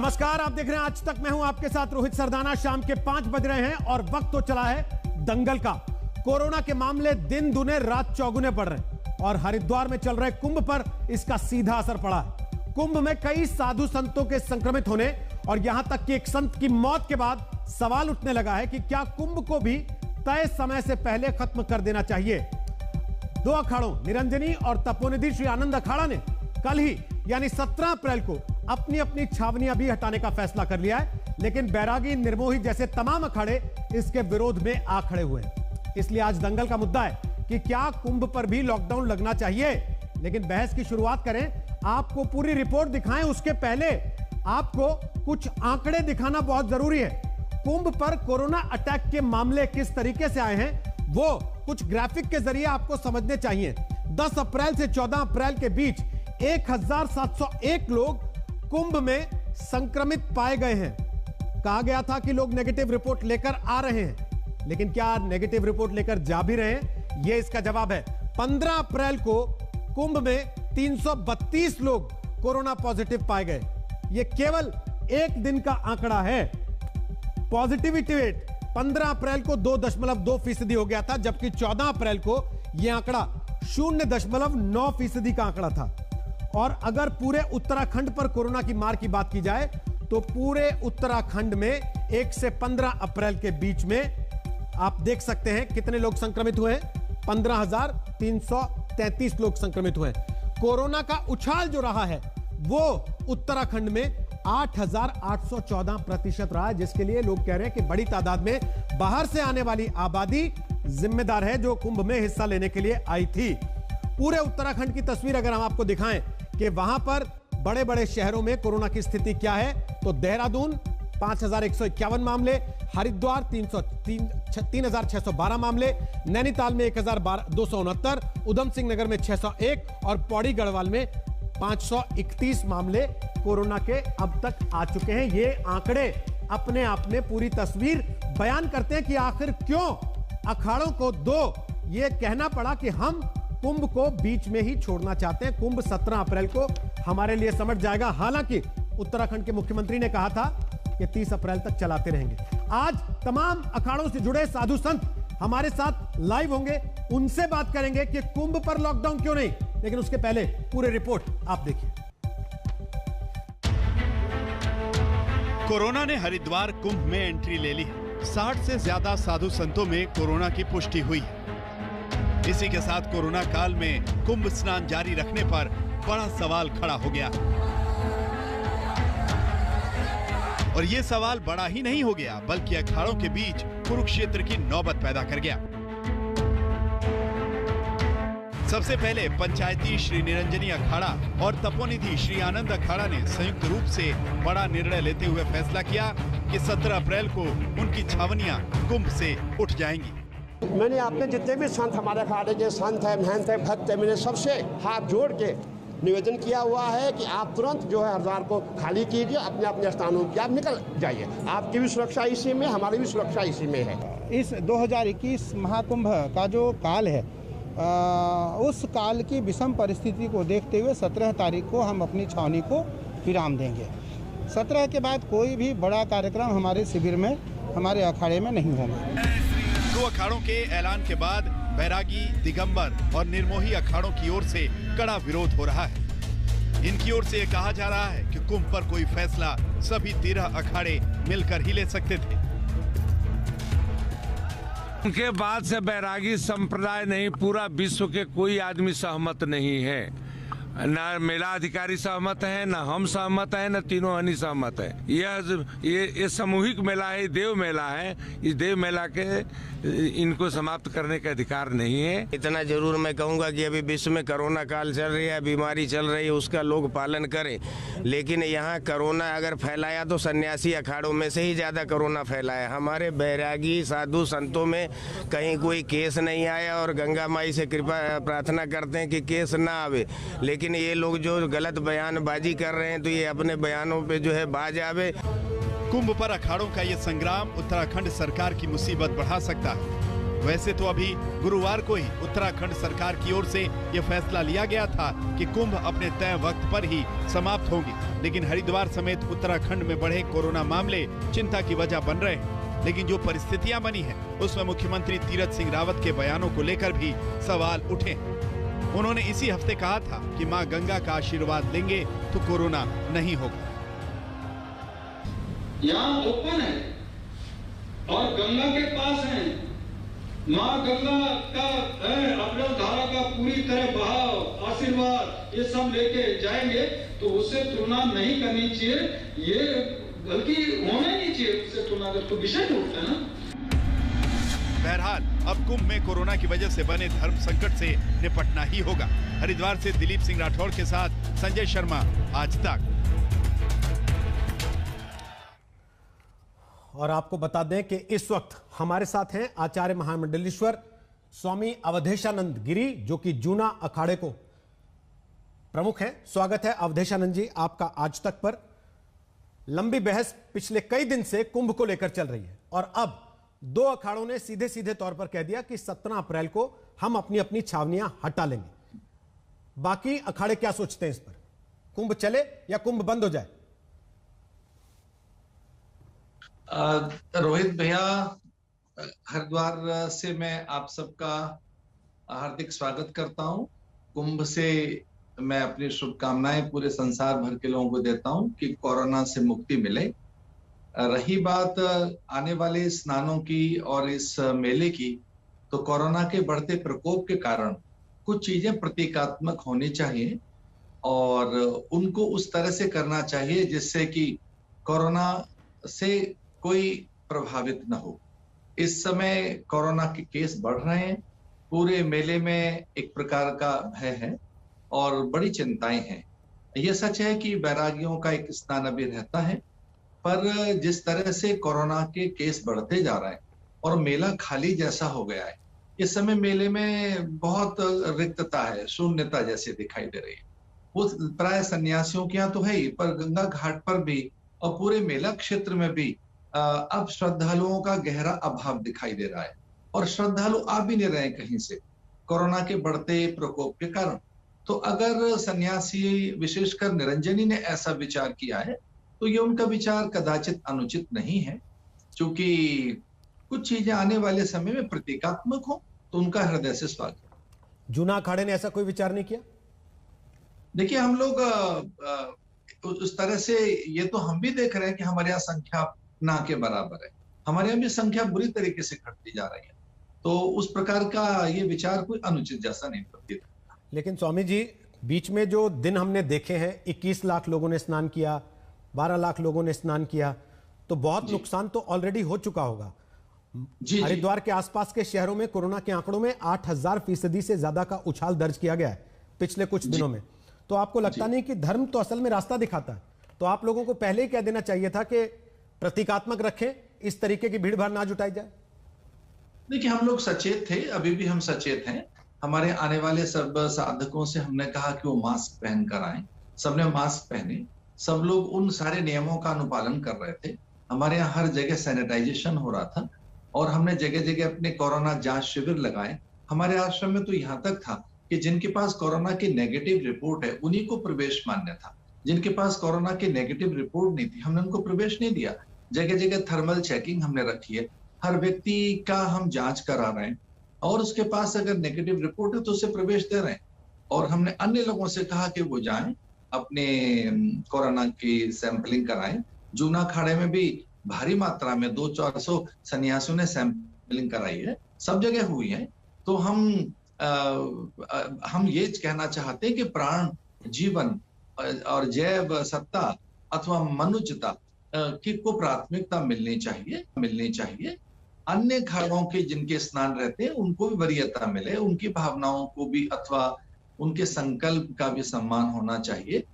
नमस्कार, आप देख रहे हैं आज तक। मैं हूं आपके साथ रोहित सरदाना। शाम के 5 बज रहे हैं और वक्त तो चला है दंगल का। कोरोना के मामले दिन दुने रात चौगुने बढ़ रहे हैं और हरिद्वार में चल रहे कुंभ पर इसका सीधा असर पड़ा है। कुंभ में कई साधु संतों के संक्रमित होने और यहां तक कि एक संत की मौत के बाद सवाल उठने लगा है कि क्या कुंभ को भी तय समय से पहले खत्म कर देना चाहिए। दो अखाड़ों निरंजनी और तपोनिधि श्री आनंद अखाड़ा ने कल ही यानी 17 अप्रैल को अपनी अपनी छावनियां भी हटाने का फैसला कर लिया है, लेकिन बैरागी, निर्मोही जैसे तमाम अखाड़े इसके विरोध में आ खड़े हुए हैं। इसलिए आज दंगल का मुद्दा है कि क्या कुंभ पर भी लॉकडाउन लगना चाहिए। लेकिन बहस की शुरुआत करें, आपको पूरी रिपोर्ट दिखाएं उसके पहले आपको कुछ आंकड़े दिखाना बहुत जरूरी है। कुंभ पर कोरोना अटैक के मामले किस तरीके से आए हैं वो कुछ ग्राफिक के जरिए आपको समझने चाहिए। 10 अप्रैल से 14 अप्रैल के बीच 1701 लोग कुंभ में संक्रमित पाए गए हैं। कहा गया था कि लोग नेगेटिव रिपोर्ट लेकर आ रहे हैं, लेकिन क्या नेगेटिव रिपोर्ट लेकर जा भी रहे हैं? यह इसका जवाब है। 15 अप्रैल को कुंभ में 332 लोग कोरोना पॉजिटिव पाए गए। यह केवल एक दिन का आंकड़ा है। पॉजिटिविटी रेट 15 अप्रैल को 2.2% हो गया था, जबकि 14 अप्रैल को यह आंकड़ा 0.9% का आंकड़ा था। और अगर पूरे उत्तराखंड पर कोरोना की मार की बात की जाए तो पूरे उत्तराखंड में 1 से 15 अप्रैल के बीच में आप देख सकते हैं कितने लोग संक्रमित हुए हैं। 15,333 लोग संक्रमित हुए हैं। कोरोना का उछाल जो रहा है वो उत्तराखंड में 8,814% रहा है, जिसके लिए लोग कह रहे हैं कि बड़ी तादाद में बाहर से आने वाली आबादी जिम्मेदार है जो कुंभ में हिस्सा लेने के लिए आई थी। पूरे उत्तराखंड की तस्वीर अगर हम आपको दिखाएं कि वहां पर बड़े बड़े शहरों में कोरोना की स्थिति क्या है, तो देहरादून 5,151 मामले, हरिद्वार 3,612 मामले, नैनीताल में 1,269, उधम सिंह नगर में 601 और पौड़ी गढ़वाल में 531 मामले कोरोना के अब तक आ चुके हैं। ये आंकड़े अपने आप में पूरी तस्वीर बयान करते हैं कि आखिर क्यों अखाड़ों को ये कहना पड़ा कि हम कुंभ को बीच में ही छोड़ना चाहते हैं। कुंभ 17 अप्रैल को हमारे लिए समझ जाएगा। हालांकि उत्तराखंड के मुख्यमंत्री ने कहा था कि 30 अप्रैल तक चलाते रहेंगे। आज तमाम अखाड़ों से जुड़े साधु संत हमारे साथ लाइव होंगे, उनसे बात करेंगे कि कुंभ पर लॉकडाउन क्यों नहीं। लेकिन उसके पहले पूरे रिपोर्ट आप देखिए। कोरोना ने हरिद्वार कुंभ में एंट्री ले ली है। 60 से ज्यादा साधु संतों में कोरोना की पुष्टि हुई है। इसी के साथ कोरोना काल में कुंभ स्नान जारी रखने पर बड़ा सवाल खड़ा हो गया। और ये सवाल बड़ा ही नहीं हो गया, बल्कि अखाड़ों के बीच कुरुक्षेत्र की नौबत पैदा कर गया। सबसे पहले पंचायती श्री निरंजनी अखाड़ा और तपोनिधि श्री आनंद अखाड़ा ने संयुक्त रूप से बड़ा निर्णय लेते हुए फैसला किया कि 17 अप्रैल को उनकी छावनियां कुंभ से उठ जाएंगी। मैंने अपने जितने भी संत, हमारे अखाड़े के संत है, महंत है, भक्त है, मैंने सबसे हाथ जोड़ के निवेदन किया हुआ है कि आप तुरंत जो है हरिद्वार को खाली कीजिए, अपने अपने स्थानों की आप निकल जाइए। आपकी भी सुरक्षा इसी में, हमारी भी सुरक्षा इसी में है। इस 2021 महाकुंभ का जो काल है, उस काल की विषम परिस्थिति को देखते हुए 17 तारीख को हम अपनी छावनी को विराम देंगे। 17 के बाद कोई भी बड़ा कार्यक्रम हमारे शिविर में, हमारे अखाड़े में नहीं होगा। दो अखाड़ों के ऐलान के बाद बैरागी, दिगंबर और निर्मोही अखाड़ों की ओर से कड़ा विरोध हो रहा है। इनकी ओर से ये कहा जा रहा है कि कुंभ पर कोई फैसला सभी 13 अखाड़े मिलकर ही ले सकते थे। उनके बाद से बैरागी संप्रदाय नहीं, पूरा विश्व के कोई आदमी सहमत नहीं है। ना मेला अधिकारी सहमत है, ना हम सहमत है, ना तीनों हनी सहमत है। ये सामूहिक मेला है, देव मेला है। इस देव मेला के इनको समाप्त करने का अधिकार नहीं है। इतना जरूर मैं कहूँगा कि अभी विश्व में कोरोना काल चल रही है, बीमारी चल रही है, उसका लोग पालन करें। लेकिन यहाँ कोरोना अगर फैलाया तो सन्यासी अखाड़ों में से ही ज़्यादा कोरोना फैलाया। हमारे बैरागी साधु संतों में कहीं कोई केस नहीं आया और गंगा माई से कृपा प्रार्थना करते हैं कि केस ना आवे। लेकिन ये लोग जो गलत बयानबाजी कर रहे हैं तो ये अपने बयानों पे जो है बाज आवे। कुंभ पर अखाड़ों का ये संग्राम उत्तराखंड सरकार की मुसीबत बढ़ा सकता है। वैसे तो अभी गुरुवार को ही उत्तराखंड सरकार की ओर से यह फैसला लिया गया था कि कुंभ अपने तय वक्त पर ही समाप्त होंगे, लेकिन हरिद्वार समेत उत्तराखंड में बढ़े कोरोना मामले चिंता की वजह बन रहे हैं। लेकिन जो परिस्थितियां बनी हैं, उसमें मुख्यमंत्री तीरथ सिंह रावत के बयानों को लेकर भी सवाल उठे। उन्होंने इसी हफ्ते कहा था कि मां गंगा का आशीर्वाद लेंगे तो कोरोना नहीं होगा। यहाँ ओपन है और गंगा के पास है, माँ गंगा का अविरल धारा का पूरी तरह बहाव, आशीर्वाद ये सब लेके जाएंगे, तो उससे तुलना नहीं करनी चाहिए, ये बल्कि होना नहीं चाहिए उससे तुलना कर, तो विषय उठता है ना। बहरहाल अब कुंभ में कोरोना की वजह से बने धर्म संकट से निपटना ही होगा। हरिद्वार से दिलीप सिंह राठौड़ के साथ संजय शर्मा, आज तक। और आपको बता दें कि इस वक्त हमारे साथ हैं आचार्य महामंडलेश्वर स्वामी अवधेशानंद गिरी, जो कि जूना अखाड़े को प्रमुख हैं। स्वागत है अवधेशानंद जी आपका आज तक पर। लंबी बहस पिछले कई दिन से कुंभ को लेकर चल रही है और अब दो अखाड़ों ने सीधे सीधे तौर पर कह दिया कि 17 अप्रैल को हम अपनी अपनी छावनियां हटा लेंगे। बाकी अखाड़े क्या सोचते हैं इस पर? कुंभ चले या कुंभ बंद हो जाए? रोहित भैया, हरिद्वार से मैं आप सबका हार्दिक स्वागत करता हूं। कुंभ से मैं अपनी शुभकामनाएं पूरे संसार भर के लोगों को देता हूं कि कोरोना से मुक्ति मिले। रही बात आने वाले स्नानों की और इस मेले की, तो कोरोना के बढ़ते प्रकोप के कारण कुछ चीजें प्रतीकात्मक होनी चाहिए और उनको उस तरह से करना चाहिए जिससे कि कोरोना से कोई प्रभावित न हो। इस समय कोरोना के केस बढ़ रहे हैं, पूरे मेले में एक प्रकार का भय है और बड़ी चिंताएं हैं। यह सच है कि बैरागियों का एक स्नान अभी रहता है, पर जिस तरह से कोरोना के केस बढ़ते जा रहे हैं और मेला खाली जैसा हो गया है, इस समय मेले में बहुत रिक्तता है, शून्यता जैसे दिखाई दे रही है। वो प्राय सन्यासियों के यहाँ तो है ही, पर गंगा घाट पर भी और पूरे मेला क्षेत्र में भी अब श्रद्धालुओं का गहरा अभाव दिखाई दे रहा है और श्रद्धालु आ भी नहीं रहे कहीं से कोरोना के बढ़ते प्रकोप के कारण। तो अगर सन्यासी विशेषकर निरंजनी ने ऐसा विचार किया है तो ये उनका विचार कदाचित अनुचित नहीं है, क्योंकि कुछ चीजें आने वाले समय में प्रतीकात्मक हो तो उनका हृदय से स्वागत। जूना अखाड़े ने ऐसा कोई विचार नहीं किया? देखिए, हम लोग उस तरह से, ये तो हम भी देख रहे हैं कि हमारे यहाँ संख्या ना के बराबर है, हमारे यहाँ भी संख्या बुरी तरीके से घटती जा रही है, तो उस प्रकार का ये विचार कोई अनुचित जैसा नहीं प्रतीत। लेकिन स्वामी जी, बीच में जो दिन हमने देखे हैं, 21 लाख लोगों ने स्नान किया, 12 लाख लोगों ने स्नान किया, तो बहुत नुकसान तो ऑलरेडी हो चुका होगा। हरिद्वार के आसपास के शहरों में कोरोना के आंकड़ों में 8000% से ज्यादा का उछाल दर्ज किया गया है पिछले कुछ दिनों में। तो आपको लगता नहीं कि धर्म तो असल में रास्ता दिखाता है? तो आप लोगों को पहले ही कह देना चाहिए था कि प्रतीकात्मक रखें, इस तरीके की भीड़ भाड़ ना जुटाई जाए। देखिए, हम लोग सचेत थे, अभी भी हम सचेत हैं। हमारे आने वाले सब साधकों से हमने कहा कि वो मास्क पहन कर आए, सबने मास्क पहने, सब लोग उन सारे नियमों का अनुपालन कर रहे थे। हमारे यहाँ हर जगह सैनिटाइजेशन हो रहा था और हमने जगह जगह अपने कोरोना जांच शिविर लगाए। हमारे आश्रम में तो यहाँ तक था कि जिनके पास कोरोना की नेगेटिव रिपोर्ट है उन्हीं को प्रवेश मान्य था, जिनके पास कोरोना की नेगेटिव रिपोर्ट नहीं थी हमने उनको प्रवेश नहीं दिया। जगह जगह थर्मल चेकिंग हमने रखी है, हर व्यक्ति का हम जांच करा रहे हैं और उसके पास अगर नेगेटिव रिपोर्ट है तो उसे प्रवेश दे रहे हैं। और हमने अन्य लोगों से कहा कि वो जाएं, अपने कोरोना की सैंपलिंग कराएं। जूना अखाड़े में भी भारी मात्रा में 200-400 सन्यासियों ने सैंपलिंग कराई है, सब जगह हुई है। तो हम ये कहना चाहते हैं कि प्राण, जीवन और जैव सत्ता अथवा मनुष्यता की को प्राथमिकता मिलनी चाहिए। अन्य खाड़ों के जिनके स्नान रहते हैं उनको भी वरीयता मिले, उनकी भावनाओं को भी अथवा उनके संकल्प का भी सम्मान होना चाहिए।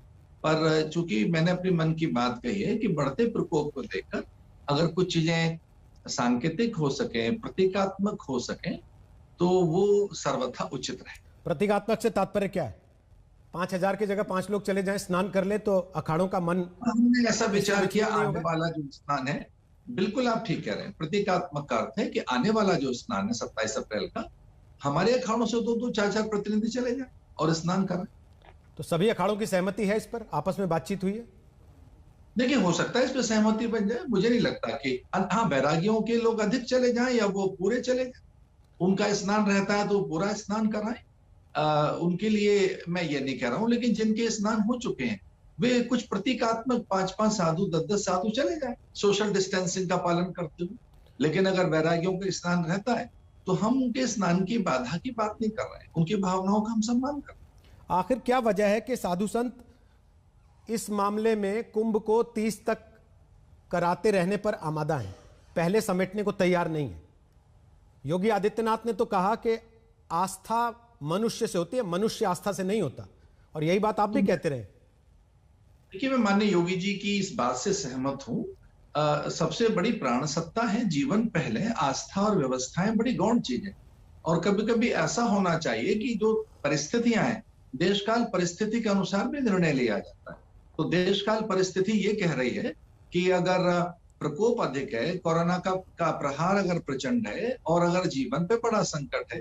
पर चूंकि मैंने अपनी मन की बात कही है कि बढ़ते प्रकोप को देखकर अगर कुछ चीजें सांकेतिक हो सके, प्रतीकात्मक हो सके, तो वो सर्वथा उचित रहे। प्रतीकात्मक से तात्पर्य क्या है? 5000 की जगह 5 लोग चले जाएं, स्नान कर ले तो अखाड़ों का मन। हमने ऐसा विचार किया, आने वाला जो स्नान है बिल्कुल आप ठीक कह रहे हैं। प्रतीकात्मक का अर्थ है कि आने वाला जो स्नान है 27 अप्रैल का, हमारे अखाड़ों से 2-2, 4-4 प्रतिनिधि चले जाए और स्नान करें। तो सभी अखाड़ों की सहमति है इस पर, आपस में बातचीत हुई है? देखिए, हो सकता है इस पर सहमति बन जाए, मुझे नहीं लगता कि हाँ, बैरागियों के लोग अधिक चले जाएं या वो पूरे चले जाएं, उनका स्नान रहता है तो पूरा स्नान कराएं। उनके लिए मैं ये नहीं कह रहा हूं, लेकिन जिनके स्नान हो चुके हैं वे कुछ प्रतीकात्मक 5-5 साधु, 10-10 साधु चले जाएं सोशल डिस्टेंसिंग का पालन करते हुए। लेकिन अगर बैरागियों का स्नान रहता है तो हम उनके स्नान की बाधा की बात नहीं कर रहे हैं, उनकी भावनाओं का हम सम्मान कर रहे हैं। आखिर क्या वजह है कि साधु संत इस मामले में कुंभ को 30 तक कराते रहने पर आमादा हैं, पहले समेटने को तैयार नहीं है? योगी आदित्यनाथ ने तो कहा कि आस्था मनुष्य से होती है, मनुष्य आस्था से नहीं होता, और यही बात आप भी कहते रहे। देखिए, मैं माननीय योगी जी की इस बात से सहमत हूं। सबसे बड़ी प्राण सत्ता है जीवन पहले, आस्था और व्यवस्थाएं बड़ी गौण चीज है। और कभी कभी ऐसा होना चाहिए कि जो परिस्थितियां हैं, देशकाल परिस्थिति के अनुसार भी निर्णय लिया जाता है। तो देशकाल परिस्थिति ये कह रही है कि अगर प्रकोप अधिक है, कोरोना का प्रहार अगर प्रचंड है और अगर जीवन पे बड़ा संकट है,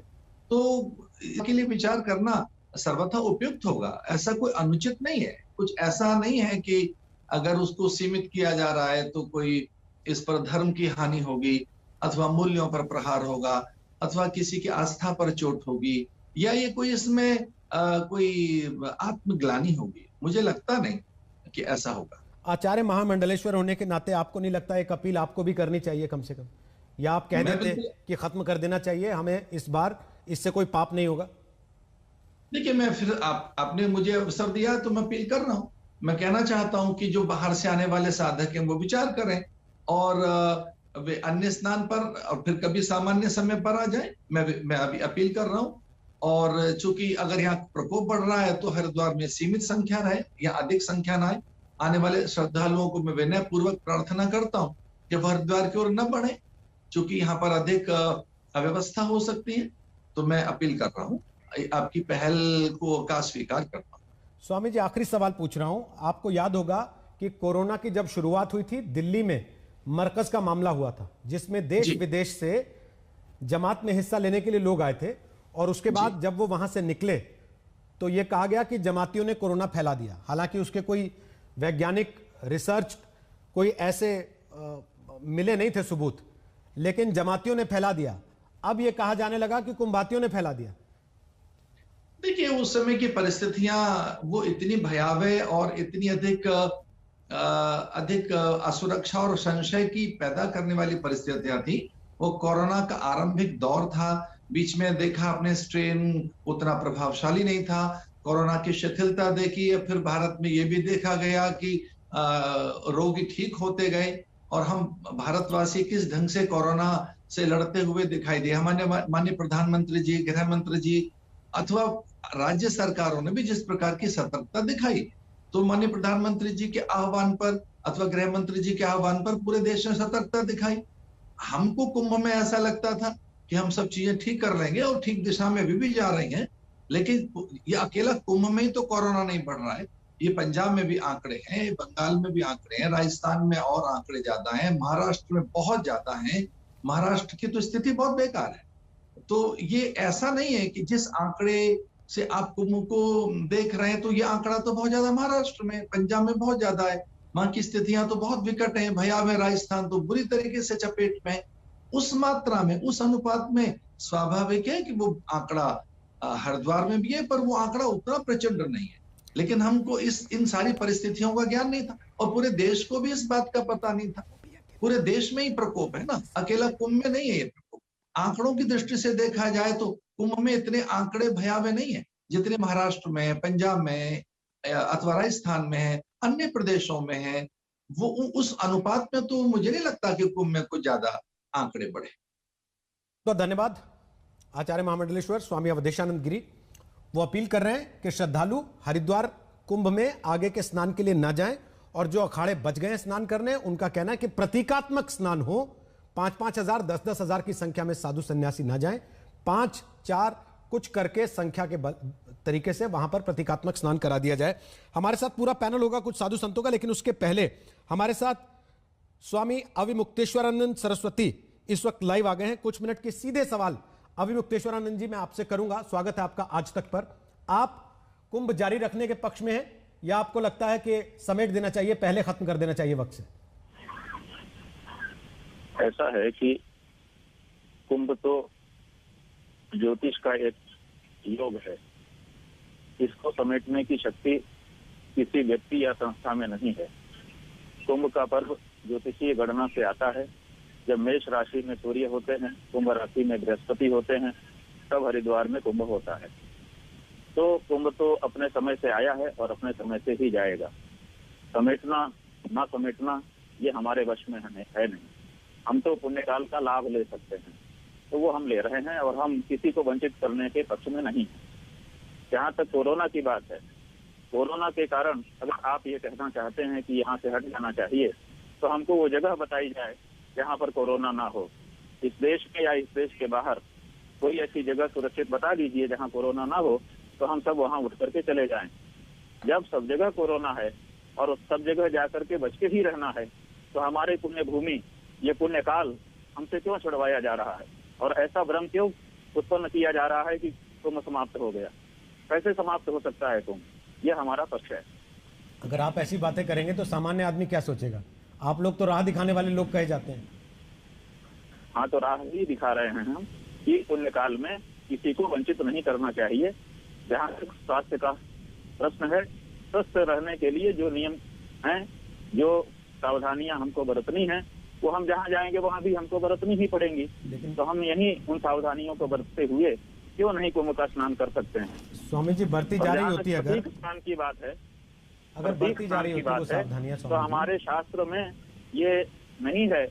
तो इसके लिए विचार करना सर्वथा उपयुक्त होगा। ऐसा कोई अनुचित नहीं है, कुछ ऐसा नहीं है कि अगर उसको सीमित किया जा रहा है तो कोई इस पर धर्म की हानि होगी अथवा मूल्यों पर प्रहार होगा अथवा किसी की आस्था पर चोट होगी या ये कोई इसमें कोई आत्मग्लानि होगी। मुझे लगता नहीं कि ऐसा होगा। आचार्य महामंडलेश्वर होने के नाते आपको नहीं लगता एक अपील आपको भी करनी चाहिए कम से कम, या आप कह देते कि खत्म कर देना चाहिए, हमें इस बार इससे कोई पाप नहीं होगा? देखिए, मैं फिर आपने मुझे अवसर दिया तो मैं अपील कर रहा हूं। मैं कहना चाहता हूं कि जो बाहर से आने वाले साधक हैं वो विचार करें और वे अन्य स्नान पर और फिर कभी सामान्य समय पर आ जाए। मैं अभी अपील कर रहा हूं। और चूंकि अगर यहाँ प्रकोप बढ़ रहा है तो हरिद्वार में सीमित संख्या रहे या अधिक संख्या ना आए। आने वाले श्रद्धालुओं को मैं विनय पूर्वक प्रार्थना करता हूँ कि वह हरिद्वार की ओर न बढ़े, चूंकि यहाँ पर अधिक अव्यवस्था हो सकती है। तो मैं अपील कर रहा हूँ, आपकी पहल का स्वीकार करता हूँ। स्वामी जी, आखिरी सवाल पूछ रहा हूं। आपको याद होगा कि कोरोना की जब शुरुआत हुई थी, दिल्ली में मरकज का मामला हुआ था जिसमें देश विदेश से जमात में हिस्सा लेने के लिए लोग आए थे, और उसके बाद जब वो वहां से निकले तो यह कहा गया कि जमातियों ने कोरोना फैला दिया। हालांकि उसके कोई वैज्ञानिक रिसर्च कोई ऐसे मिले नहीं थे सबूत, लेकिन जमातियों ने फैला दिया। अब यह कहा जाने लगा कि कुंभातियों ने फैला दिया। देखिए, उस समय की परिस्थितियां वो इतनी भयावह और इतनी अधिक असुरक्षा और संशय की पैदा करने वाली परिस्थितियां थी। वो कोरोना का आरंभिक दौर था, बीच में देखा आपने स्ट्रेन उतना प्रभावशाली नहीं था, कोरोना की शिथिलता देखी, फिर भारत में ये भी देखा गया कि रोगी ठीक होते गए और हम भारतवासी किस ढंग से कोरोना से लड़ते हुए दिखाई दिए। हमारे माननीय प्रधानमंत्री जी, गृह मंत्री जी अथवा राज्य सरकारों ने भी जिस प्रकार की सतर्कता दिखाई, तो माननीय प्रधानमंत्री जी के आह्वान पर अथवा गृह मंत्री जी के आह्वान पर पूरे देश ने सतर्कता दिखाई। हमको कुंभ में ऐसा लगता था कि हम सब चीजें ठीक कर लेंगे और ठीक दिशा में भी जा रही हैं, लेकिन ये अकेला कुंभ में ही तो कोरोना नहीं बढ़ रहा है। ये पंजाब में भी आंकड़े हैं, बंगाल में भी आंकड़े हैं, राजस्थान में और आंकड़े ज्यादा हैं, महाराष्ट्र में बहुत ज्यादा हैं। महाराष्ट्र की तो स्थिति बहुत बेकार है। तो ये ऐसा नहीं है कि जिस आंकड़े से आप कुंभ को देख रहे हैं तो ये आंकड़ा तो बहुत ज्यादा महाराष्ट्र में, पंजाब में बहुत ज्यादा है। वहां की स्थितियां तो बहुत विकट हैं, भयावह। राजस्थान तो बुरी तरीके से चपेट में। उस मात्रा में, उस अनुपात में स्वाभाविक है कि वो आंकड़ा हरिद्वार में भी है, पर वो आंकड़ा उतना प्रचंड नहीं है। लेकिन हमको इन सारी परिस्थितियों का ज्ञान नहीं था और पूरे देश को भी इस बात का पता नहीं था। पूरे देश में ही प्रकोप है ना, अकेला कुंभ में नहीं है ये प्रकोप। आंकड़ों की दृष्टि से देखा जाए तो कुंभ में इतने आंकड़े भयावह नहीं है जितने महाराष्ट्र में, पंजाब में अथवा राजस्थान में है, अन्य प्रदेशों में है। वो उस अनुपात में तो मुझे नहीं लगता कि कुंभ में कुछ ज्यादा आंकड़े बढ़े। तो धन्यवाद आचार्य महामंडलेश्वर स्वामी अवधेशानंद गिरी। वो अपील कर रहे हैं कि श्रद्धालु हरिद्वार कुंभ में आगे के स्नान के लिए ना जाएं, और जो अखाड़े बच गए स्नान करने, उनका कहना है कि प्रतीकात्मक स्नान हो। 5-5 हजार, 10-10 हजार की संख्या में साधु सन्यासी ना जाएं, 5-4 कुछ करके संख्या के तरीके से वहां पर प्रतीकात्मक स्नान करा दिया जाए। हमारे साथ पूरा पैनल होगा कुछ साधु संतों का, लेकिन उसके पहले हमारे साथ स्वामी अविमुक्तेश्वरानंद सरस्वती इस वक्त लाइव आ गए हैं। कुछ मिनट के सीधे सवाल अविमुक्तेश्वरानंद जी मैं आपसे करूंगा। स्वागत है आपका आज तक पर। आप कुंभ जारी रखने के पक्ष में हैं या आपको लगता है कि समेट देना चाहिए, पहले खत्म कर देना चाहिए वक्त से? ऐसा है कि कुंभ तो ज्योतिष का एक योग है, इसको समेटने की शक्ति किसी व्यक्ति या संस्था में नहीं है। कुंभ का पर्व ज्योतिषीय गणना से आता है। जब मेष राशि में सूर्य होते हैं, कुंभ राशि में बृहस्पति होते हैं, तब हरिद्वार में कुंभ होता है। तो कुंभ तो अपने समय से आया है और अपने समय से ही जाएगा। समेटना ना समेटना ये हमारे वश में है नहीं। हम तो पुण्यकाल का लाभ ले सकते हैं, तो वो हम ले रहे हैं और हम किसी को वंचित करने के पक्ष में नहीं है। जहाँ तक कोरोना की बात है, कोरोना के कारण अगर आप ये कहना चाहते हैं कि यहाँ से हट जाना चाहिए, तो हमको वो जगह बताई जाए जहाँ पर कोरोना ना हो। इस देश में या इस देश के बाहर कोई ऐसी जगह सुरक्षित बता दीजिए जहाँ कोरोना ना हो, तो हम सब वहाँ उठ करके चले जाएं। जब सब जगह कोरोना है और उस सब जगह जा करके बच के ही रहना है, तो हमारे पुण्य भूमि, ये पुण्य काल हमसे क्यों छुड़वाया जा रहा है और ऐसा भ्रम क्यों उत्पन्न किया जा रहा है कि कुंभ समाप्त हो गया? कैसे समाप्त हो सकता है कुंभ? ये हमारा पक्ष है। अगर आप ऐसी बातें करेंगे तो सामान्य आदमी क्या सोचेगा? आप लोग तो राह दिखाने वाले लोग कहे जाते हैं। हाँ, तो राह ही दिखा रहे हैं हम कि पुण्य काल में किसी को वंचित नहीं करना चाहिए। जहाँ तक स्वास्थ्य का प्रश्न है, स्वस्थ रहने के लिए जो नियम हैं, जो सावधानियां हमको बरतनी है, वो हम जहाँ जाएंगे वहाँ भी हमको बरतनी ही पड़ेंगी। तो हम यही उन सावधानियों को बरतते हुए क्यों नहीं कुंभ का स्नान कर सकते हैं? स्वामी जी, बढ़ती जा रही होती है अगर स्नान की बात है, अगर बढ़ती जा रही होती है वो सावधानियां, तो हमारे शास्त्र में ये नहीं है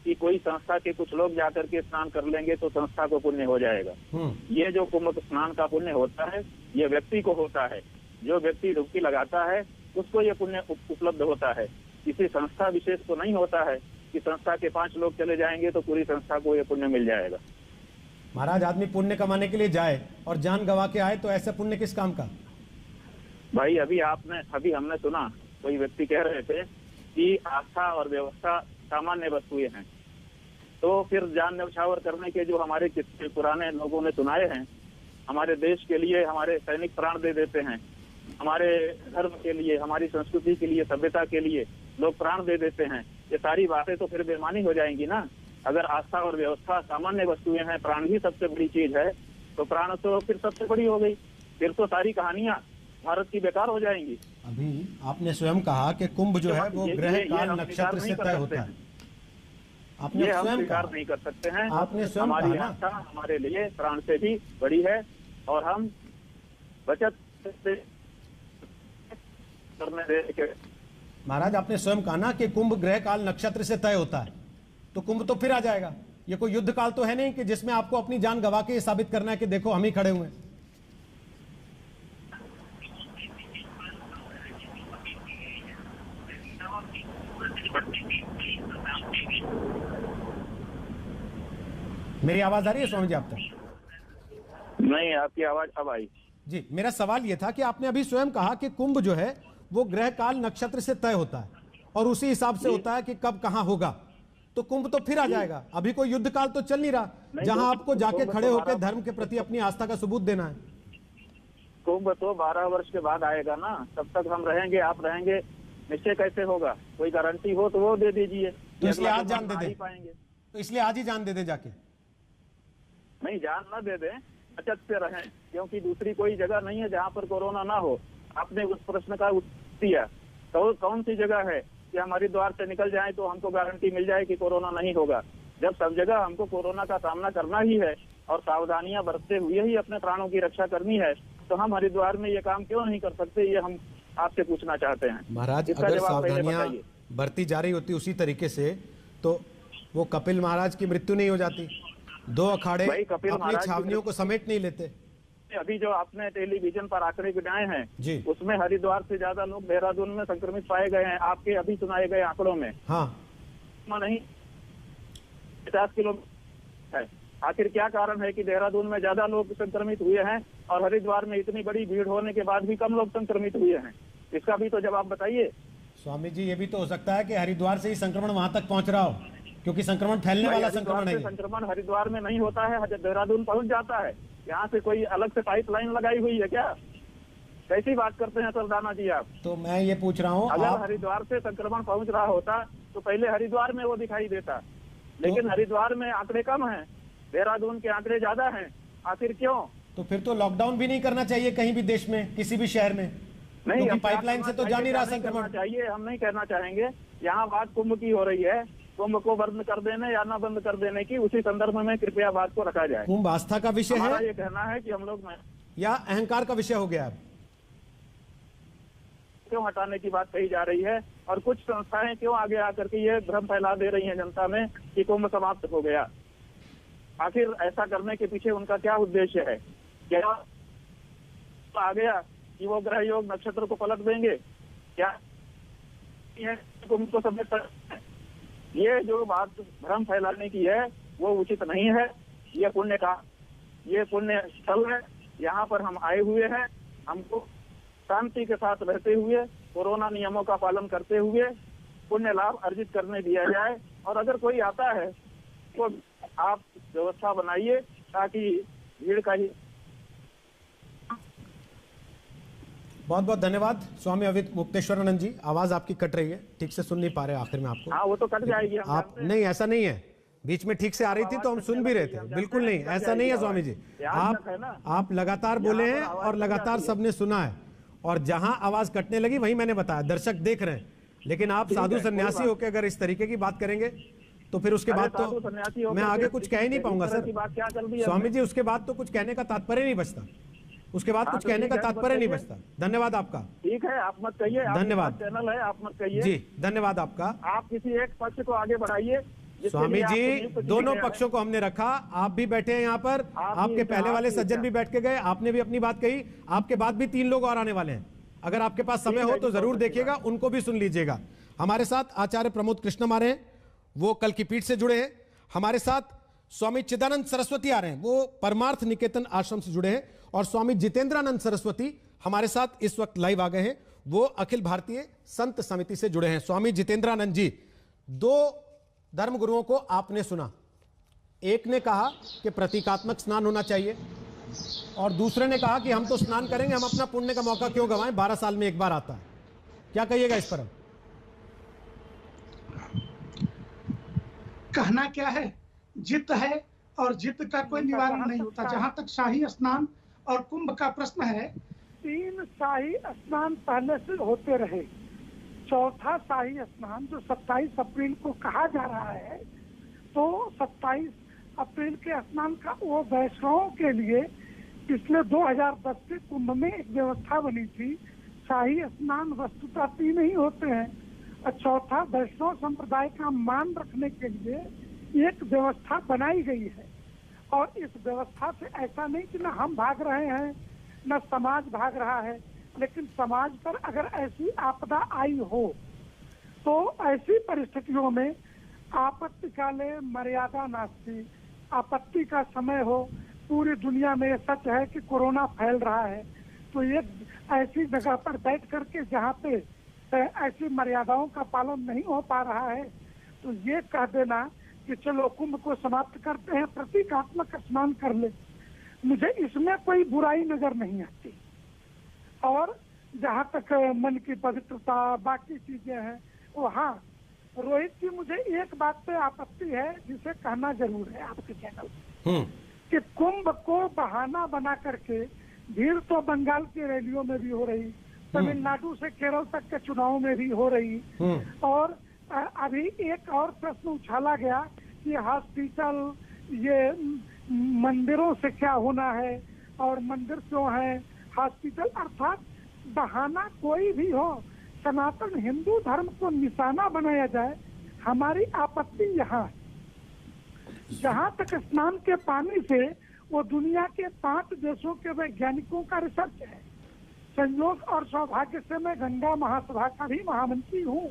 कि कोई संस्था के कुछ लोग जाकर के स्नान कर लेंगे तो संस्था को पुण्य हो जाएगा। ये जो कुंभ स्नान का पुण्य होता है, ये व्यक्ति को होता है। जो व्यक्ति डुबकी लगाता है उसको ये पुण्य उपलब्ध होता है। किसी संस्था विशेष को नहीं होता है कि संस्था के 5 लोग चले जाएंगे तो पूरी संस्था को ये पुण्य मिल जाएगा। महाराज, आदमी पुण्य कमाने के लिए जाए और जान गंवा के आए तो ऐसा पुण्य किस काम का? भाई, अभी हमने सुना, कोई व्यक्ति कह रहे थे कि आस्था और व्यवस्था सामान्य वस्तुएं हैं, तो फिर जान न्यौछावर करने के जो हमारे किस्से पुराने लोगों ने सुनाए हैं, हमारे देश के लिए हमारे सैनिक प्राण दे देते हैं, हमारे धर्म के लिए, हमारी संस्कृति के लिए, सभ्यता के लिए लोग प्राण दे देते हैं। ये सारी बातें तो फिर बेमानी हो जाएंगी ना। अगर आस्था और व्यवस्था सामान्य वस्तुएं हैं, प्राण ही सबसे बड़ी चीज है, तो प्राण तो फिर सबसे बड़ी हो गई। फिर तो सारी कहानियां भारत की बेकार हो जाएंगी। अभी आपने स्वयं कहा कि कुंभ जो है वो ग्रह काल नक्षत्र से तय होता है। आपने स्वयं स्वीकार नहीं कर सकते हैं। आपने स्वयं हमारी आस्था हमारे लिए प्राण से भी बड़ी है और हम बचत करने के। महाराज, आपने स्वयं कहा ना कि कुंभ ग्रह काल नक्षत्र से तय होता है, तो कुंभ तो फिर आ जाएगा। ये कोई युद्ध काल तो है नहीं कि जिसमें आपको अपनी जान गंवा के साबित करना है कि देखो हम ही खड़े हुए हैं। मेरी आवाज आ रही है स्वामी जी आप तक? नहीं, आपकी आवाज अब आई जी। मेरा सवाल यह था कि आपने अभी स्वयं कहा कि कुंभ जो है वो ग्रह काल नक्षत्र से तय होता है और उसी हिसाब से होता है कि कब कहां होगा, तो कुंभ तो फिर आ जाएगा। अभी कोई युद्ध काल तो चल नहीं रहा जहां आपको जाके खड़े होकर धर्म के प्रति अपनी आस्था का सबूत देना है। कुंभ तो 12 वर्ष के बाद आएगा ना, तब तक हम रहेंगे, आप रहेंगे, निश्चय कैसे होगा? कोई गारंटी हो तो वो दे दीजिए। तो इसलिए आज जान दे दे, पाएंगे तो इसलिए आज ही जान दे दे जाके। नहीं, जान ना दे दें, बचत से रहें, क्योंकि दूसरी कोई जगह नहीं है जहाँ पर कोरोना ना हो। आपने उस प्रश्न का उत्तर दिया, तो कौन सी जगह है कि हमारे द्वार से निकल जाए तो हमको गारंटी मिल जाए कि कोरोना नहीं होगा? जब सब जगह हमको कोरोना का सामना करना ही है और सावधानियां बरतते हुए ही अपने प्राणों की रक्षा करनी है, तो हम हरिद्वार में ये काम क्यों नहीं कर सकते? ये हम आपसे पूछना चाहते हैं। महाराज, अगर सावधानियां बरती जा रही होती उसी तरीके से, तो वो कपिल महाराज की मृत्यु नहीं हो जाती। 2 अखाड़े अपनी छावनियों को समेट नहीं लेते। अभी जो आपने टेलीविजन पर आंकड़े गिनाए हैं, उसमें हरिद्वार से ज्यादा लोग देहरादून में संक्रमित पाए गए हैं। आपके अभी सुनाए गए आंकड़ों में हाँ नहीं 50 किलोमीटर है। आखिर क्या कारण है कि देहरादून में ज्यादा लोग संक्रमित हुए हैं और हरिद्वार में इतनी बड़ी भीड़ होने के बाद भी कम लोग संक्रमित हुए हैं? इसका भी तो जवाब बताइए। स्वामी जी, ये भी तो हो सकता है कि हरिद्वार से ही संक्रमण वहां तक पहुंच रहा हो, क्योंकि संक्रमण फैलने वाला संक्रमण है। संक्रमण हरिद्वार में नहीं होता है, देहरादून पहुंच जाता है। यहाँ से कोई अलग से पाइपलाइन लगाई हुई है क्या? कैसी बात करते हैं सरदाना जी आप? तो मैं ये पूछ रहा हूँ, अगर हरिद्वार से संक्रमण पहुंच रहा होता तो पहले हरिद्वार में वो दिखाई देता, लेकिन हरिद्वार में आंकड़े कम हैं, देहरादून के आंकड़े ज्यादा हैं। आखिर क्यों? तो फिर तो लॉकडाउन भी नहीं करना चाहिए कहीं भी देश में, किसी भी शहर में, नहीं। पाइपलाइन से तो जा नहीं रहा संक्रमण। चाहिए, हम नहीं कहना चाहेंगे। यहाँ बात कुंभ की हो रही है, कुंभ को बंद कर देने या ना बंद कर देने की, उसी संदर्भ में कृपया बात को रखा जाए। कुंभ आस्था का विषय है, ये कहना है कि हम लोग या अहंकार का विषय हो गया? क्यों हटाने की बात कही जा रही है, और कुछ संस्थाएं क्यों आगे आकर के ये भ्रम फैला दे रही हैं जनता में कि कुंभ समाप्त हो गया? आखिर ऐसा करने के पीछे उनका क्या उद्देश्य है? क्या आ गया कि वो ग्रह योग नक्षत्र को पलट देंगे क्या? कुंभ को समेत ये जो बात भ्रम फैलाने की है वो उचित नहीं है। ये पुण्य स्थल है, यहाँ पर हम आए हुए हैं। हमको शांति के साथ रहते हुए, कोरोना नियमों का पालन करते हुए पुण्य लाभ अर्जित करने दिया जाए। और अगर कोई आता है तो आप व्यवस्था बनाइए ताकि भीड़ का ही। बहुत बहुत धन्यवाद स्वामी अवित मुक्तेश्वरानंद जी। आवाज आपकी कट रही है, ठीक से सुन नहीं पा रहे आखिर में आपको। हाँ, वो तो कट जाएगी। आप नहीं, ऐसा नहीं है, बीच में ठीक से आ रही थी तो हम सुन भी रहे थे। बिल्कुल नहीं, ऐसा नहीं है स्वामी जी। आप लगातार बोले हैं और लगातार सबने सुना है, और जहां आवाज कटने लगी वही मैंने बताया, दर्शक देख रहे हैं। लेकिन आप साधु सन्यासी होकर अगर इस तरीके की बात करेंगे तो फिर उसके बाद तो मैं आगे कुछ कह ही नहीं पाऊंगा सर। स्वामी जी, उसके बाद तो कुछ कहने का तात्पर्य नहीं बचता, उसके बाद कुछ कहने का तात्पर्य नहीं बचता। धन्यवाद आपका। ठीक है, आप मत कहिए, धन्यवाद। चैनल है, आप मत कहिए जी। धन्यवाद आपका। आप किसी एक पक्ष को आगे बढ़ाइए। स्वामी जी, दोनों पक्षों को हमने रखा, आप भी बैठे हैं यहाँ पर, आपके पहले वाले सज्जन भी बैठ के गए, आपने भी अपनी बात कही, आपके बाद भी 3 लोग और आने वाले हैं। अगर आपके पास समय हो तो जरूर देखिएगा, उनको भी सुन लीजिएगा। हमारे साथ आचार्य प्रमोद कृष्णम आ रहे हैं, वो कल की पीठ से जुड़े हैं। हमारे साथ स्वामी चिदानंद सरस्वती आ रहे हैं, वो परमार्थ निकेतन आश्रम से जुड़े हैं। और स्वामी जितेंद्रानंद सरस्वती हमारे साथ इस वक्त लाइव आ गए हैं, वो अखिल भारतीय संत समिति से जुड़े हैं। स्वामी जितेंद्रानंद जी, 2 धर्म गुरुओं को आपने सुना, एक ने कहा कि प्रतीकात्मक स्नान होना चाहिए, और दूसरे ने कहा कि हम तो स्नान करेंगे, हम अपना पुण्य का मौका क्यों गंवाएं, 12 साल में एक बार आता है। क्या कहिएगा इस पर? कहना क्या है, जित है और जित का कोई निवारण नहीं होता। जहां तक शाही स्नान और कुंभ का प्रश्न है, 3 शाही स्नान पहले से होते रहे। चौथा शाही स्नान जो 27 अप्रैल को कहा जा रहा है, तो 27 अप्रैल के स्नान का वो वैष्णवों के लिए पिछले 2010 के कुंभ में एक व्यवस्था बनी थी। शाही स्नान वस्तुतः 3 ही होते हैं, और चौथा वैष्णव संप्रदाय का मान रखने के लिए एक व्यवस्था बनाई गई है। और इस व्यवस्था से ऐसा नहीं कि न हम भाग रहे हैं न समाज भाग रहा है, लेकिन समाज पर अगर ऐसी आपदा आई हो तो ऐसी परिस्थितियों में आपत्ति काले मर्यादा नास्ति, आपत्ति का समय हो। पूरी दुनिया में सच है कि कोरोना फैल रहा है, तो ये ऐसी जगह पर बैठ करके जहाँ पे ऐसी मर्यादाओं का पालन नहीं हो पा रहा है, तो ये कह देना कि चलो कुंभ को समाप्त करते हैं, प्रतीकात्मक स्नान कर ले, मुझे इसमें कोई बुराई नजर नहीं आती। और जहाँ तक मन की पवित्रता बाकी चीजें हैं, वो हाँ, रोहित जी, मुझे एक बात पे आपत्ति है जिसे कहना जरूर है आपके चैनल कि कुंभ को बहाना बना करके भीड़ तो बंगाल की रैलियों में भी हो रही, तमिलनाडु से केरल तक के चुनाव में भी हो रही, और अभी एक और प्रश्न उछाला गया कि हॉस्पिटल, ये मंदिरों से क्या होना है और मंदिर क्यों है, हॉस्पिटल, अर्थात बहाना कोई भी हो, सनातन हिंदू धर्म को निशाना बनाया जाए। हमारी आपत्ति यहाँ, जहाँ तक स्नान के पानी से, वो दुनिया के 5 देशों के वैज्ञानिकों का रिसर्च है। संयोग और सौभाग्य से मैं गंगा महासभा का भी महामंत्री हूँ,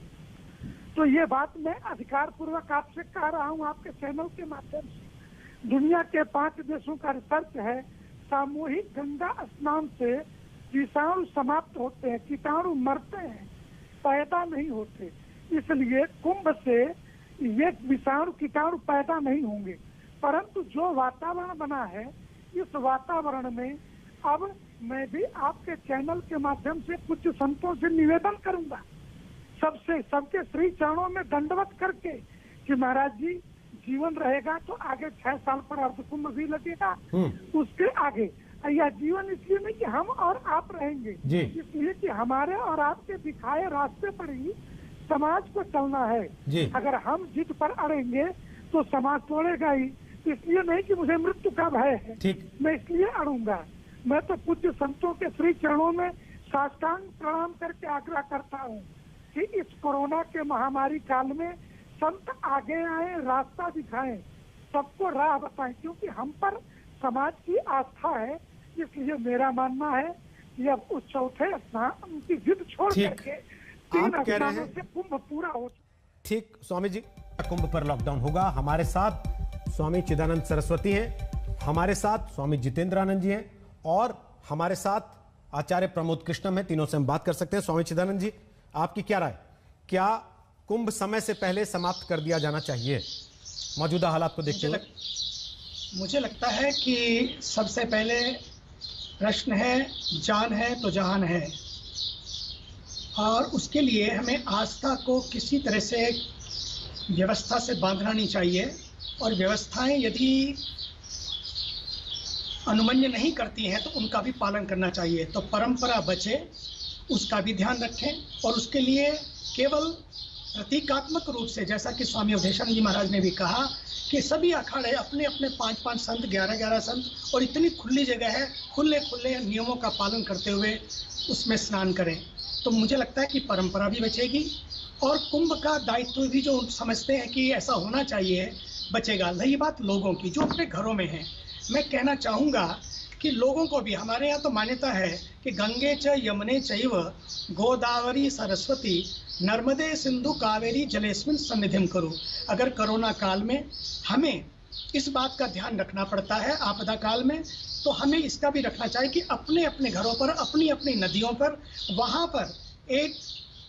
तो ये बात मैं अधिकार पूर्वक आपसे कह रहा हूँ आपके चैनल के माध्यम से। दुनिया के 5 देशों का रिसर्च है, सामूहिक गंगा स्नान से कीटाणु समाप्त होते हैं, कीटाणु मरते हैं। पैदा नहीं होते, इसलिए कुंभ से ये विषाणु कीटाणु पैदा नहीं होंगे। परंतु जो वातावरण बना है, इस वातावरण में अब मैं भी आपके चैनल के माध्यम से कुछ संतों से निवेदन करूंगा, सबके श्री चरणों में दंडवत करके कि महाराज जी जीवन रहेगा तो आगे 6 साल पर अर्धकुंभ भी लगेगा, उसके आगे यह जीवन इसलिए नहीं कि हम और आप रहेंगे, इसलिए कि हमारे और आपके दिखाए रास्ते पर ही समाज को चलना है। अगर हम जिद पर अड़ेंगे तो समाज तोड़ेगा ही, इसलिए नहीं कि मुझे मृत्यु का भय है, मैं इसलिए अड़ूंगा। मैं तो पूज्य संतों के श्री चरणों में साष्टांग प्रणाम करके आग्रह करता हूँ कि इस कोरोना के महामारी काल में संत आगे आए, रास्ता दिखाएं, सबको राह बताएं, क्योंकि हम पर समाज की आस्था है। इसलिए मेरा मानना है कि अब उस चौथे स्नान की जिद छोड़ करके 3 स्नानों से कुंभ पूरा हो। ठीक स्वामी जी, कुंभ पर लॉकडाउन होगा। हमारे साथ स्वामी चिदानंद सरस्वती हैं, हमारे साथ स्वामी जितेंद्रानंद जी हैं और हमारे साथ आचार्य प्रमोद कृष्णम है। तीनों से हम बात कर सकते हैं। स्वामी चिदानंद जी, आपकी क्या राय, क्या कुंभ समय से पहले समाप्त कर दिया जाना चाहिए मौजूदा हालात को देखते हुए? मुझे लगता है कि सबसे पहले प्रश्न है, जान है तो जहान है, और उसके लिए हमें आस्था को किसी तरह से व्यवस्था से बांधना नहीं चाहिए, और व्यवस्थाएं यदि अनुमन्य नहीं करती हैं तो उनका भी पालन करना चाहिए। तो परंपरा बचे, उसका भी ध्यान रखें, और उसके लिए केवल प्रतीकात्मक रूप से, जैसा कि स्वामी अवधेशानंद जी महाराज ने भी कहा कि सभी अखाड़े अपने अपने 5-5 संत, 11-11 संत, और इतनी खुली जगह है, खुले नियमों का पालन करते हुए उसमें स्नान करें। तो मुझे लगता है कि परंपरा भी बचेगी और कुंभ का दायित्व भी जो समझते हैं कि ऐसा होना चाहिए बचेगा। रही बात लोगों की जो अपने घरों में हैं, मैं कहना चाहूँगा कि लोगों को भी, हमारे यहाँ तो मान्यता है कि गंगे च यमुने चैव गोदावरी सरस्वती नर्मदे सिंधु कावेरी जलेस्मिन सन्निधिम करो। अगर कोरोना काल में हमें इस बात का ध्यान रखना पड़ता है, आपदा काल में, तो हमें इसका भी रखना चाहिए कि अपने अपने घरों पर, अपनी अपनी नदियों पर, वहाँ पर एक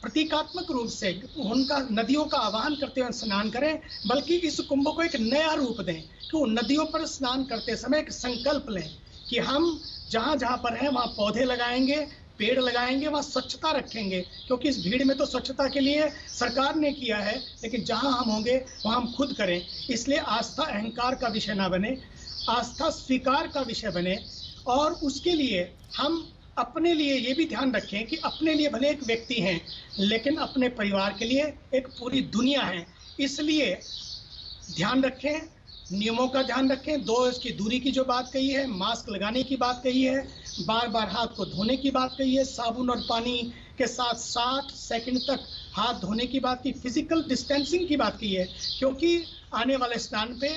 प्रतीकात्मक रूप से उनका नदियों का आह्वान करते हुए स्नान करें, बल्कि इस कुंभ को एक नया रूप दें कि उन नदियों पर स्नान करते समय एक संकल्प लें कि हम जहाँ जहाँ पर हैं वहाँ पौधे लगाएंगे, पेड़ लगाएंगे, वहाँ स्वच्छता रखेंगे, क्योंकि इस भीड़ में तो स्वच्छता के लिए सरकार ने किया है, लेकिन जहाँ हम होंगे वहाँ हम खुद करें। इसलिए आस्था अहंकार का विषय ना बने, आस्था स्वीकार का विषय बने, और उसके लिए हम अपने लिए ये भी ध्यान रखें कि अपने लिए भले एक व्यक्ति हैं, लेकिन अपने परिवार के लिए एक पूरी दुनिया है। इसलिए ध्यान रखें, नियमों का ध्यान रखें, 2 गज की दूरी की जो बात कही है, मास्क लगाने की बात कही है, बार बार हाथ को धोने की बात कही है, साबुन और पानी के साथ 60 सेकंड तक हाथ धोने की बात की, फिजिकल डिस्टेंसिंग की बात की है, क्योंकि आने वाले स्नान पे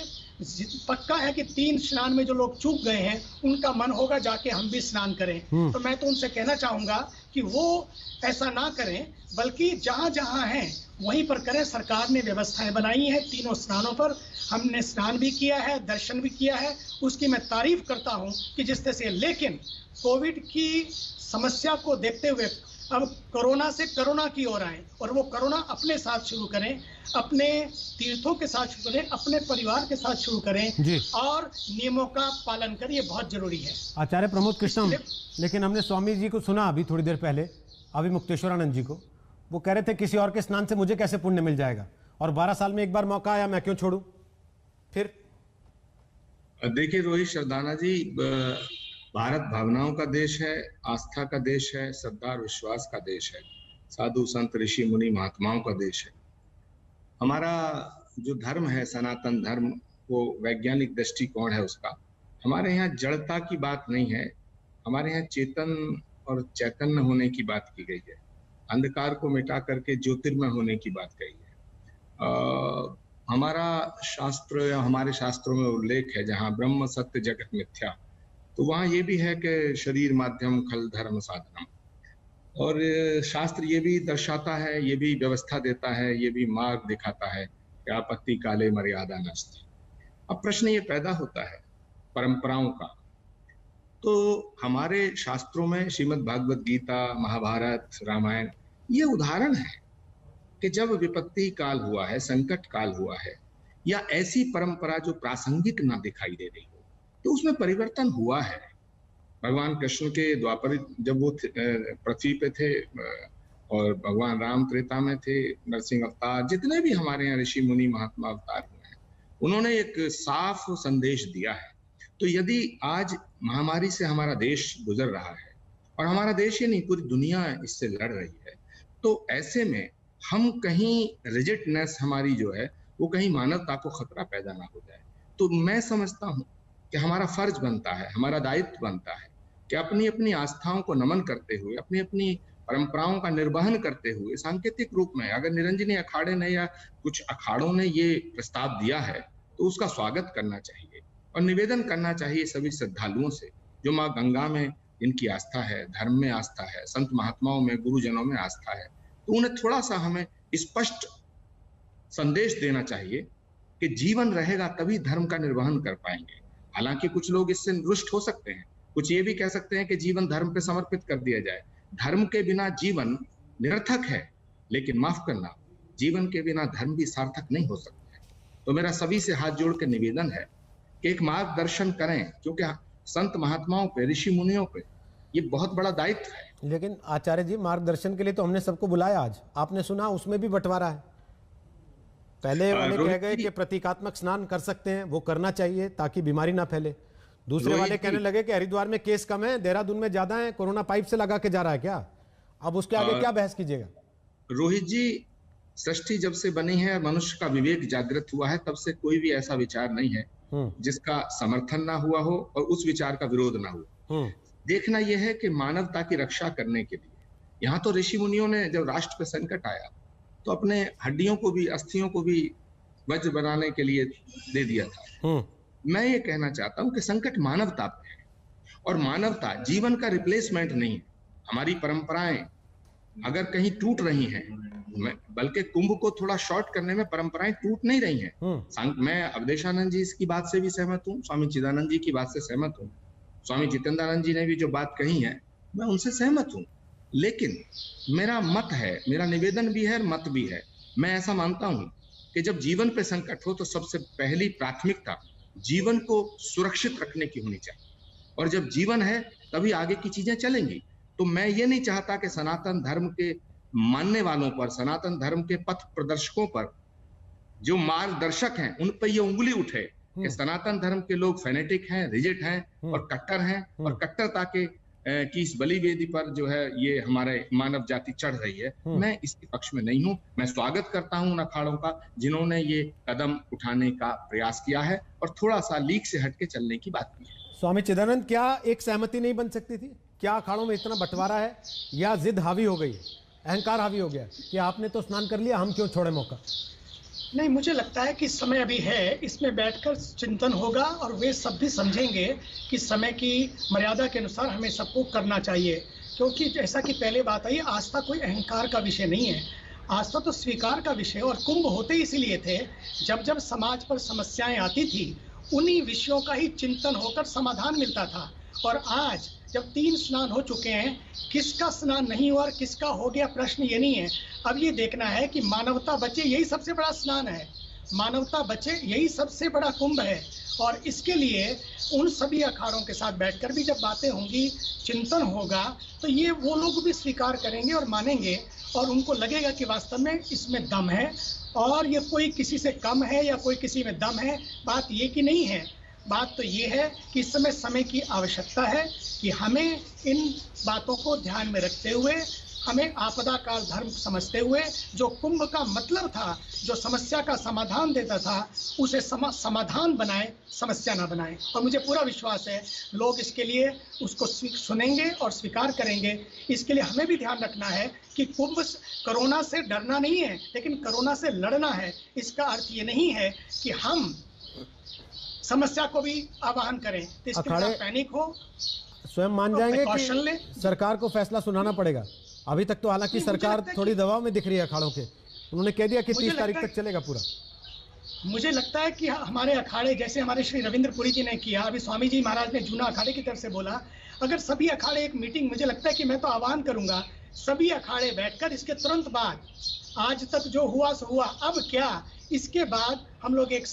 पक्का है कि 3 स्नान में जो लोग चूक गए हैं उनका मन होगा जाके हम भी स्नान करें। तो मैं तो उनसे कहना चाहूँगा कि वो ऐसा ना करें, बल्कि जहाँ जहाँ हैं वहीं पर करें। सरकार ने व्यवस्थाएं बनाई हैं, 3 स्नानों पर हमने स्नान भी किया है, दर्शन भी किया है, उसकी मैं तारीफ करता हूँ कि जिस तरह से। लेकिन कोविड की समस्या को देखते हुए अब कोरोना से करुणा की ओर आए, और वो करुणा अपने साथ शुरू करें, अपने तीर्थों के साथ शुरू करें, अपने परिवार के साथ शुरू करें, और नियमों का पालन करें, ये बहुत जरूरी है। आचार्य प्रमोद कृष्णम, लेकिन हमने स्वामी जी को सुना अभी थोड़ी देर पहले, अभी मुक्तेश्वरानंद जी को, वो कह रहे थे किसी और के स्नान से मुझे कैसे पुण्य मिल जाएगा, और 12 साल में एक बार मौका आया, मैं क्यों छोड़ू। फिर देखिए रोहित सरदाना जी, भारत भावनाओं का देश है, आस्था का देश है, श्रद्धा और विश्वास का देश है, साधु संत ऋषि मुनि महात्माओं का देश है। हमारा जो धर्म है, सनातन धर्म, वो वैज्ञानिक दृष्टिकोण है उसका। हमारे यहाँ जड़ता की बात नहीं है, हमारे यहाँ चेतन और चैतन्य होने की बात की गई है, अंधकार को मिटा करके ज्योतिर्मय होने की बात कही है। हमारा शास्त्र या हमारे शास्त्रों में उल्लेख है, जहाँ ब्रह्म सत्य जगत मिथ्या, तो वहाँ ये भी है कि शरीर माध्यम खल धर्म साधनम, और शास्त्र ये भी दर्शाता है, ये भी व्यवस्था देता है, ये भी मार्ग दिखाता है कि आपत्ति काले मर्यादा नस्ति। अब प्रश्न ये पैदा होता है परंपराओं का, तो हमारे शास्त्रों में श्रीमद् भागवत गीता, महाभारत, रामायण, ये उदाहरण है कि जब विपत्ति काल हुआ है, संकट काल हुआ है, या ऐसी परंपरा जो प्रासंगिक ना दिखाई दे रही हो, तो उसमें परिवर्तन हुआ है। भगवान कृष्ण के द्वापर जब वो पृथ्वी पे थे, और भगवान राम त्रेता में थे, नरसिंह अवतार, जितने भी हमारे यहाँ ऋषि मुनि महात्मा अवतार हुए हैं, उन्होंने एक साफ संदेश दिया है। तो यदि आज महामारी से हमारा देश गुजर रहा है, और हमारा देश ही नहीं पूरी दुनिया इससे लड़ रही है, तो ऐसे में हम कहीं रिजिडनेस हमारी जो है वो कहीं मानवता को खतरा पैदा ना हो जाए। तो मैं समझता हूँ कि हमारा फर्ज बनता है, हमारा दायित्व बनता है कि अपनी अपनी आस्थाओं को नमन करते हुए, अपनी अपनी परंपराओं का निर्वहन करते हुए, सांकेतिक रूप में अगर निरंजनी अखाड़े ने या कुछ अखाड़ों ने ये प्रस्ताव दिया है तो उसका स्वागत करना चाहिए, और निवेदन करना चाहिए सभी श्रद्धालुओं से जो माँ गंगा में जिनकी आस्था है, धर्म में आस्था है, संत महात्माओं में, गुरुजनों में आस्था है, तो उन्हें थोड़ा सा हमें स्पष्ट संदेश देना चाहिए कि जीवन रहेगा तभी धर्म का निर्वहन कर पाएंगे। हालांकि कुछ लोग इससे रुष्ट हो सकते हैं, कुछ ये भी कह सकते हैं कि जीवन धर्म पे समर्पित कर दिया जाए। धर्म के बिना जीवन निरर्थक है, लेकिन माफ करना, जीवन के बिना धर्म भी सार्थक नहीं हो सकता है। तो मेरा सभी से हाथ जोड़ के निवेदन है कि एक मार्गदर्शन करें, क्योंकि संत महात्माओं पे, ऋषि मुनियों पे ये बहुत बड़ा दायित्व है। लेकिन आचार्य जी, मार्गदर्शन के लिए तो हमने सबको बुलाया, आज आपने सुना उसमें भी बंटवारा है। पहले वाले कह गए कि प्रतीकात्मक स्नान कर सकते हैं, वो करना चाहिए ताकि बीमारी ना फैले। दूसरे वाले कहने लगे कि हरिद्वार में केस कम है, देहरादून में ज्यादा है, कोरोना पाइप से लगा के जा रहा है क्या? अब उसके आगे क्या बहस कीजिएगा? रोहित जी, सृष्टि जब से बनी है, मनुष्य का विवेक जागृत हुआ है, तब से कोई भी ऐसा विचार नहीं है जिसका समर्थन ना हुआ हो और उस विचार का विरोध ना हुआ। देखना यह है कि मानवता की रक्षा करने के लिए यहाँ तो ऋषि मुनियों ने, जब राष्ट्र पे संकट आया तो अपने हड्डियों को भी, अस्थियों को भी वज्र बनाने के लिए दे दिया था। मैं ये कहना चाहता हूँ कि संकट मानवता पे है, और मानवता जीवन का रिप्लेसमेंट नहीं है। हमारी परंपराएं अगर कहीं टूट रही हैं, बल्कि कुंभ को थोड़ा शॉर्ट करने में परंपराएं टूट नहीं रही हैं। मैं अवधेशानंद जी की बात से भी सहमत हूँ, स्वामी चिदानंद जी की बात से सहमत हूँ, स्वामी जितेंद्रानंद जी ने भी जो बात कही है मैं उनसे सहमत हूँ। लेकिन मेरा मत है, मेरा निवेदन भी है, मत भी है। मैं ऐसा मानता हूँ कि जब जीवन पे संकट हो तो सबसे पहली प्राथमिकता जीवन को सुरक्षित रखने की होनी चाहिए, और जब जीवन है तभी आगे की चीजें चलेंगी। तो मैं ये नहीं चाहता कि सनातन धर्म के मानने वालों पर, सनातन धर्म के पथ प्रदर्शकों पर, जो मार्गदर्शक हैं, उन पर ये उंगली उठे कि सनातन धर्म के लोग फेनेटिक हैं, रिजिड हैं और कट्टर हैं, और कट्टरता के की इस बलि वेदी पर जो है ये हमारे मानव जाति चढ़ रही है। मैं इसके पक्ष में नहीं हूँ। मैं स्वागत करता हूँ उन अखाड़ों का जिन्होंने ये कदम उठाने का प्रयास किया है और थोड़ा सा लीक से हटके चलने की बात की है। स्वामी चिदानंद, क्या एक सहमति नहीं बन सकती थी? क्या अखाड़ों में इतना बंटवारा है, या जिद हावी हो गई है, अहंकार हावी हो गया कि आपने तो स्नान कर लिया, हम क्यों छोड़े मौका? नहीं, मुझे लगता है कि समय अभी है, इसमें बैठकर चिंतन होगा और वे सब भी समझेंगे कि समय की मर्यादा के अनुसार हमें सबको करना चाहिए। क्योंकि जैसा कि पहले बात आई, आस्था कोई अहंकार का विषय नहीं है, आस्था तो स्वीकार का विषय। और कुंभ होते इसीलिए थे, जब जब समाज पर समस्याएं आती थी उन्हीं विषयों का ही चिंतन होकर समाधान मिलता था। और आज जब 3 स्नान हो चुके हैं, किसका स्नान नहीं हुआ और किसका हो गया, प्रश्न ये नहीं है। अब ये देखना है कि मानवता बचे, यही सबसे बड़ा स्नान है। मानवता बचे, यही सबसे बड़ा कुंभ है। और इसके लिए उन सभी अखाड़ों के साथ बैठकर भी जब बातें होंगी, चिंतन होगा, तो ये वो लोग भी स्वीकार करेंगे और मानेंगे, और उनको लगेगा कि वास्तव में इसमें दम है, और ये कोई किसी से कम है या कोई किसी में दम है। बात ये कि नहीं है, बात तो ये है कि इस समय की आवश्यकता है कि हमें इन बातों को ध्यान में रखते हुए, हमें आपदा काल धर्म समझते हुए, जो कुंभ का मतलब था, जो समस्या का समाधान देता था, उसे समाधान बनाएं, समस्या ना बनाएं। और मुझे पूरा विश्वास है लोग इसके लिए उसको सुनेंगे और स्वीकार करेंगे। इसके लिए हमें भी ध्यान रखना है कि कुंभ कोरोना से डरना नहीं है, लेकिन कोरोना से लड़ना है। इसका अर्थ ये नहीं है कि हम समस्या को भी आवाहन करें, तो इसके लिए पैनिक हो, स्वयं मान जाएंगे कि सरकार को फैसला सुनाना पड़ेगा। अभी तक तो हालांकि सरकार थोड़ी दबाव में दिख रही है अखाड़ों के, उन्होंने कह दिया कि 30 तारीख तक चलेगा पूरा। मुझे लगता है कि हमारे अखाड़े, जैसे हमारे श्री रविंद्रपुरी जी ने किया, अभी स्वामी जी महाराज ने जूना अखाड़े की तरफ से बोला, अगर सभी अखाड़े एक मीटिंग, मुझे लगता है कि मैं तो आह्वान करूंगा सभी अखाड़े बैठकर इसके तुरंत बाद, आज तक जो हुआ सो हुआ, अब क्या, इसके बाद हम लोग एक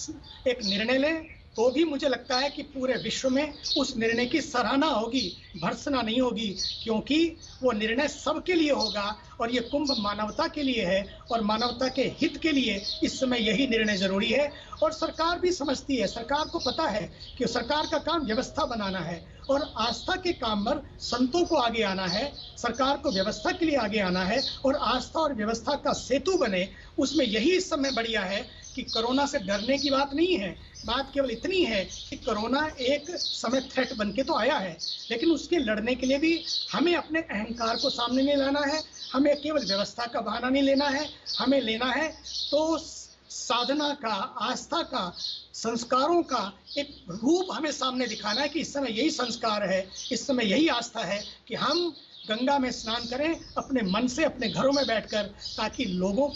निर्णय लें, तो भी मुझे लगता है कि पूरे विश्व में उस निर्णय की सराहना होगी, भर्त्सना नहीं होगी, क्योंकि वो निर्णय सबके लिए होगा और ये कुंभ मानवता के लिए है और मानवता के हित के लिए इस समय यही निर्णय जरूरी है। और सरकार भी समझती है, सरकार को पता है कि सरकार का काम व्यवस्था बनाना है और आस्था के काम पर संतों को आगे आना है, सरकार को व्यवस्था के लिए आगे आना है और आस्था और व्यवस्था का सेतु बने। उसमें यही इस समय बढ़िया है कि कोरोना से डरने की बात नहीं है, बात केवल इतनी है कि कोरोना एक समय थ्रेट बन के तो आया है, लेकिन उसके लड़ने के लिए भी हमें अपने अहंकार को सामने नहीं लाना है, हमें केवल व्यवस्था का बहाना नहीं लेना है, हमें लेना है तो साधना का, आस्था का, संस्कारों का एक रूप हमें सामने दिखाना है कि इस समय यही संस्कार है, इस समय यही आस्था है कि हम गंगा में स्नान करें अपने मन से, अपने घरों में बैठकर, ताकि लोगों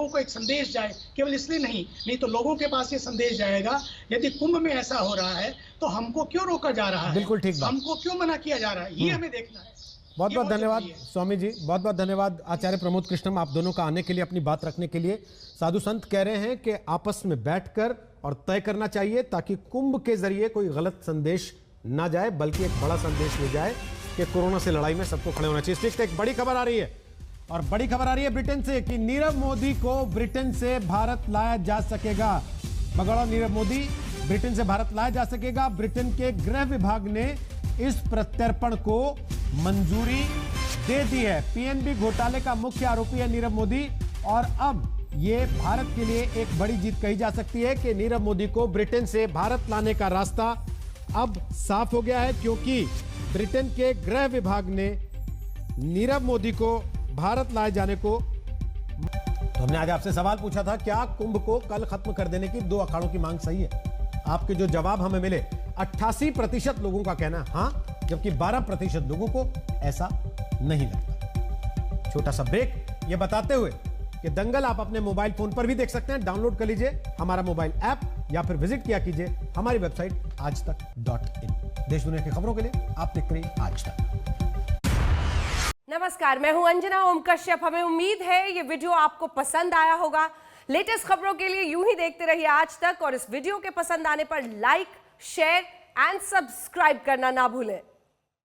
को एक संदेश जाए। केवल इसलिए नहीं तो लोगों के पास ये संदेश जाएगा, यदि कुंभ में ऐसा हो रहा है तो हमको क्यों रोका जा रहा है, बिल्कुल ठीक बात, हमको क्यों मना किया जा रहा है, ये हमें देखना है। बहुत बहुत धन्यवाद स्वामी जी, बहुत बहुत धन्यवाद आचार्य प्रमोद कृष्णम, आप दोनों का आने के लिए, अपनी बात रखने के लिए। साधु संत कह रहे हैं कि आपस में बैठकर और तय करना चाहिए ताकि कुंभ के जरिए कोई गलत संदेश ना जाए, बल्कि एक बड़ा संदेश ले जाए कि कोरोना से लड़ाई में सबको खड़े होना चाहिए। इस एक बड़ी खबर आ रही है, और बड़ी खबर आ रही है ब्रिटेन से कि नीरव मोदी को ब्रिटेन से भारत लाया जा सकेगा। भगोड़ा नीरव मोदी ब्रिटेन से भारत लाया जा सकेगा। ब्रिटेन के गृह विभाग ने इस प्रत्यर्पण को मंजूरी दे दी है। पीएनबी घोटाले का मुख्य आरोपी है नीरव मोदी, और अब ये भारत के लिए एक बड़ी जीत कही जा सकती है कि नीरव मोदी को ब्रिटेन से भारत लाने का रास्ता अब साफ हो गया है, क्योंकि ब्रिटेन के गृह विभाग ने नीरव मोदी को भारत लाए जाने को। तो हमने आज आपसे सवाल पूछा था, क्या कुंभ को कल खत्म कर देने की 2 अखाड़ों की मांग सही है? आपके जो जवाब हमें मिले, 88% लोगों का कहना हाँ, जबकि 12% लोगों को ऐसा नहीं लगता। छोटा सा ब्रेक ये बताते हुए कि दंगल आप अपने मोबाइल फोन पर भी देख सकते हैं, डाउनलोड कर लीजिए हमारा मोबाइल ऐप या फिर विजिट किया कीजिए हमारी वेबसाइट aajtak.in। देश दुनिया की खबरों के लिए आप देखते रहिए आज तक। नमस्कार, मैं हूं अंजना ओम कश्यप। हमें उम्मीद है ये वीडियो आपको पसंद आया होगा। लेटेस्ट खबरों के लिए यूं ही देखते रहिए आज तक, और इस वीडियो के पसंद आने पर लाइक, शेयर एंड सब्सक्राइब करना ना भूलें।